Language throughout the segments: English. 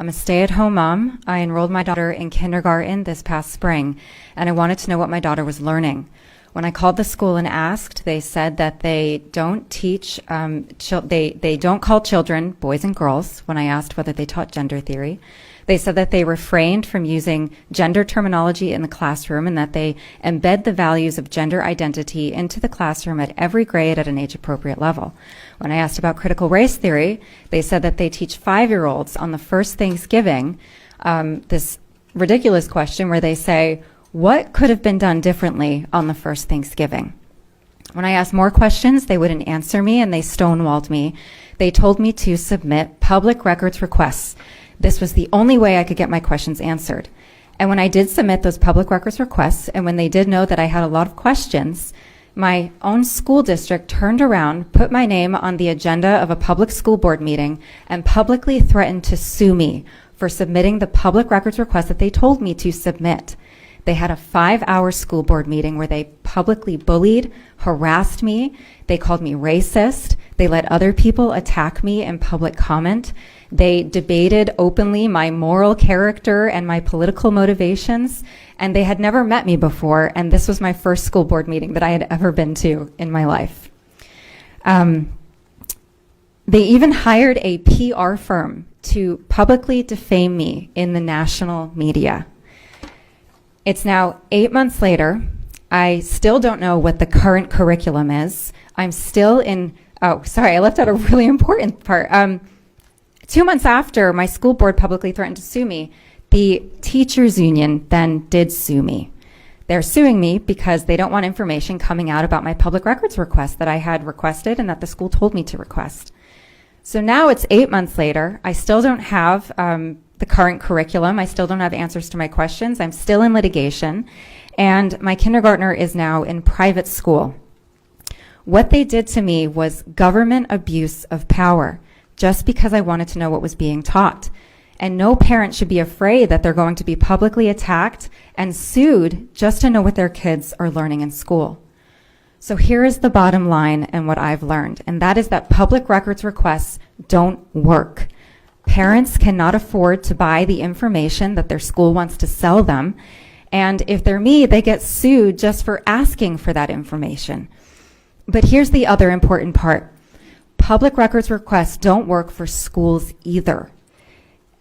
I'm a stay-at-home mom. I enrolled my daughter in kindergarten this past spring, and I wanted to know what my daughter was learning. When I called the school and asked, they said that they don't teach, they don't call children boys and girls. When I asked whether they taught gender theory, they said that they refrained from using gender terminology in the classroom and that they embed the values of gender identity into the classroom at every grade at an age-appropriate level. When I asked about critical race theory, they said that they teach 5-year-olds on the first Thanksgiving this ridiculous question where they say, what could have been done differently on the first Thanksgiving? When I asked more questions, they wouldn't answer me and they stonewalled me. They told me to submit public records requests. This was the only way I could get my questions answered. And when I did submit those public records requests, and when they did know that I had a lot of questions, my own school district turned around, put my name on the agenda of a public school board meeting, and publicly threatened to sue me for submitting the public records request that they told me to submit. They had a 5-hour school board meeting where they publicly bullied, harassed me. They called me racist. They let other people attack me in public comment. They debated openly my moral character and my political motivations. And they had never met me before. And this was my first school board meeting that I had ever been to in my life. They even hired a PR firm to publicly defame me in the national media. It's now 8 months later. I still don't know what the current curriculum is. I'm still in, oh, sorry, I left out a really important part. 2 months after my school board publicly threatened to sue me, the teachers union then did sue me. They're suing me because they don't want information coming out about my public records request that I had requested and that the school told me to request. So now it's 8 months later. I still don't have the current curriculum. I still don't have answers to my questions. I'm still in litigation, and my kindergartner is now in private school. What they did to me was government abuse of power, just because I wanted to know what was being taught. And no parent should be afraid that they're going to be publicly attacked and sued just to know what their kids are learning in school. So here is the bottom line and what I've learned, and that is that public records requests don't work. Parents cannot afford to buy the information that their school wants to sell them, and if they're me, they get sued just for asking for that information. But here's the other important part. Public records requests don't work for schools either.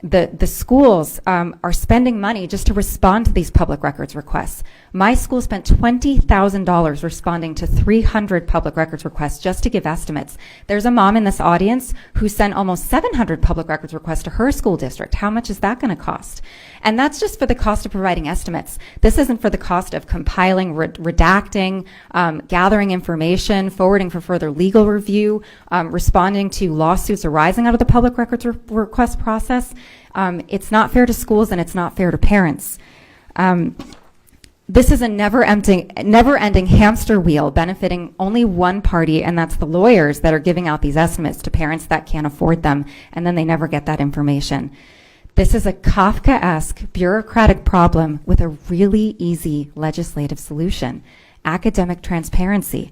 The schools are spending money just to respond to these public records requests. My school spent $20,000 responding to 300 public records requests just to give estimates. There's a mom in this audience who sent almost 700 public records requests to her school district. How much is that going to cost? And that's just for the cost of providing estimates. This isn't for the cost of compiling, redacting, gathering information, forwarding for further legal review, responding to lawsuits arising out of the public records request process. It's not fair to schools and it's not fair to parents. This is a never-ending hamster wheel benefiting only one party, and that's the lawyers that are giving out these estimates to parents that can't afford them, and then they never get that information. This is a Kafkaesque bureaucratic problem with a really easy legislative solution: academic transparency.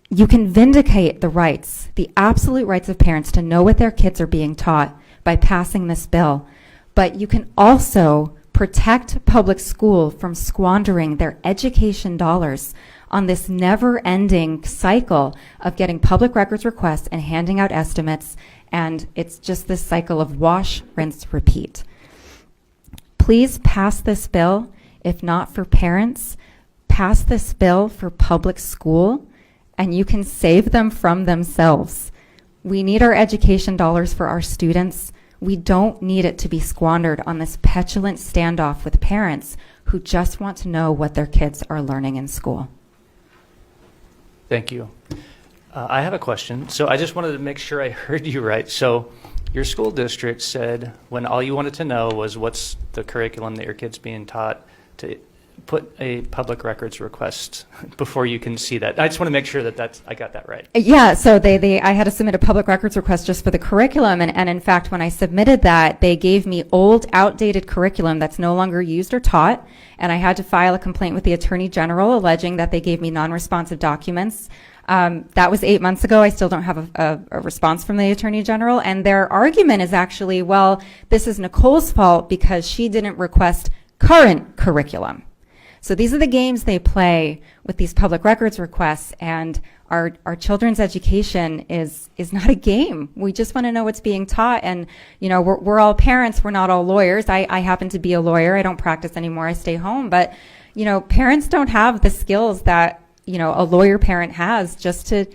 You can vindicate the rights, the absolute rights of parents to know what their kids are being taught by passing this bill, but you can also protect public school from squandering their education dollars on this never-ending cycle of getting public records requests and handing out estimates, and it's just this cycle of wash, rinse, repeat. Please pass this bill. If not for parents, pass this bill for public school, and you can save them from themselves. We need our education dollars for our students. We don't need it to be squandered on this petulant standoff with parents who just want to know what their kids are learning in school. Thank you. I have a question. So I just wanted to make sure I heard you right. So your school district said when all you wanted to know was what's the curriculum that your kid's being taught put a public records request before you can see that? I just want to make sure that I got that right. Yeah, so I had to submit a public records request just for the curriculum, and in fact, when I submitted that, they gave me old, outdated curriculum that's no longer used or taught, and I had to file a complaint with the Attorney General alleging that they gave me non-responsive documents. That was 8 months ago. I still don't have a response from the Attorney General, and their argument is actually, well, this is Nicole's fault because she didn't request current curriculum. So these are the games they play with these public records requests, and our children's education is not a game. We just want to know what's being taught, and we're all parents. We're not all lawyers. I happen to be a lawyer. I don't practice anymore. I stay home, but parents don't have the skills that a lawyer parent has just to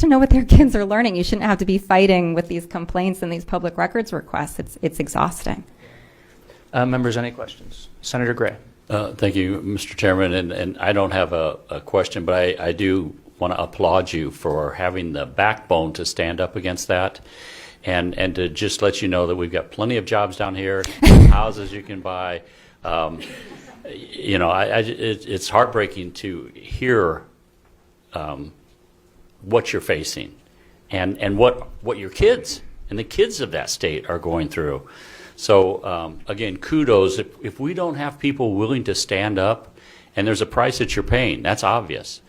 know what their kids are learning. You shouldn't have to be fighting with these complaints and these public records requests. It's exhausting. Members, any questions? Senator Gray. Thank you, Mr. Chairman, and I don't have a question, but I do want to applaud you for having the backbone to stand up against that, and to just let you know that we've got plenty of jobs down here, houses you can buy. It's heartbreaking to hear what you're facing, and what your kids and the kids of that state are going through. So again, kudos. If we don't have people willing to stand up, and there's a price that you're paying, that's obvious.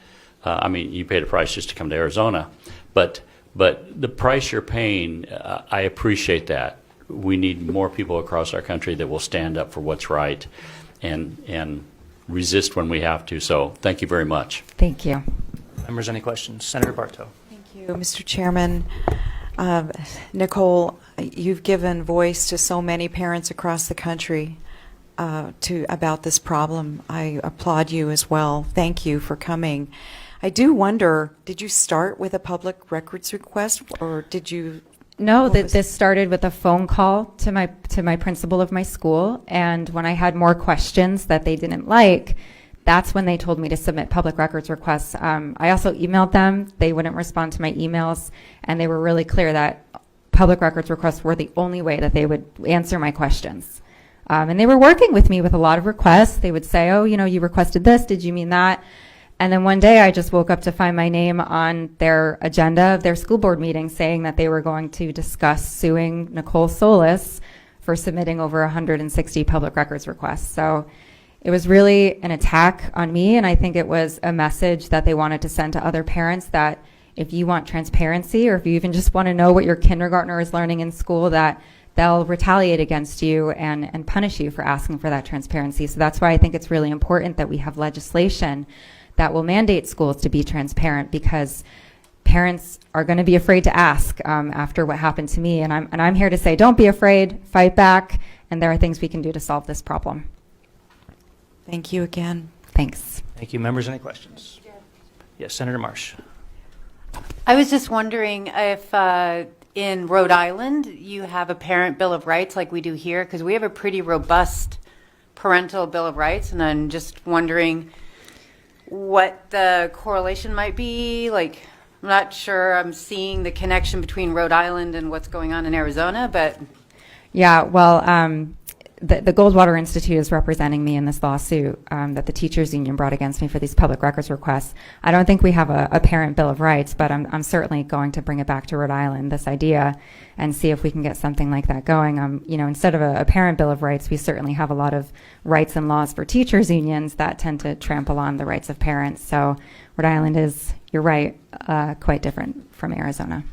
You paid a price just to come to Arizona, but the price you're paying, I appreciate that. We need more people across our country that will stand up for what's right, and resist when we have to. So thank you very much. Thank you. Members, any questions? Senator Bartow. Thank you, Mr. Chairman. Nicole, you've given voice to so many parents across the country about this problem. I applaud you as well. Thank you for coming. I do wonder, did you start with a public records request, or did you? No, this started with a phone call to my principal of my school, and when I had more questions that they didn't like, that's when they told me to submit public records requests. I also emailed them. They wouldn't respond to my emails, and they were really clear that public records requests were the only way that they would answer my questions. And they were working with me with a lot of requests. They would say, oh, you requested this. Did you mean that? And then one day I just woke up to find my name on their agenda of their school board meeting saying that they were going to discuss suing Nicole Solis for submitting over 160 public records requests. So it was really an attack on me, and I think it was a message that they wanted to send to other parents that if you want transparency, or if you even just want to know what your kindergartner is learning in school, that they'll retaliate against you and punish you for asking for that transparency. So that's why I think it's really important that we have legislation that will mandate schools to be transparent, because parents are going to be afraid to ask after what happened to me. And I'm here to say, don't be afraid, fight back, and there are things we can do to solve this problem. Thank you again. Thanks. Thank you. Members, any questions? Yes, Senator Marsh. I was just wondering if in Rhode Island you have a parent bill of rights like we do here, because we have a pretty robust parental bill of rights, and I'm just wondering what the correlation might be. Like, I'm not sure I'm seeing the connection between Rhode Island and what's going on in Arizona, but Yeah, well, the Goldwater Institute is representing me in this lawsuit that the teachers union brought against me for these public records requests. I don't think we have a parent bill of rights, but I'm certainly going to bring it back to Rhode Island, this idea, and see if we can get something like that going. Instead of a parent bill of rights, we certainly have a lot of rights and laws for teachers unions that tend to trample on the rights of parents. So Rhode Island is, you're right, quite different from Arizona.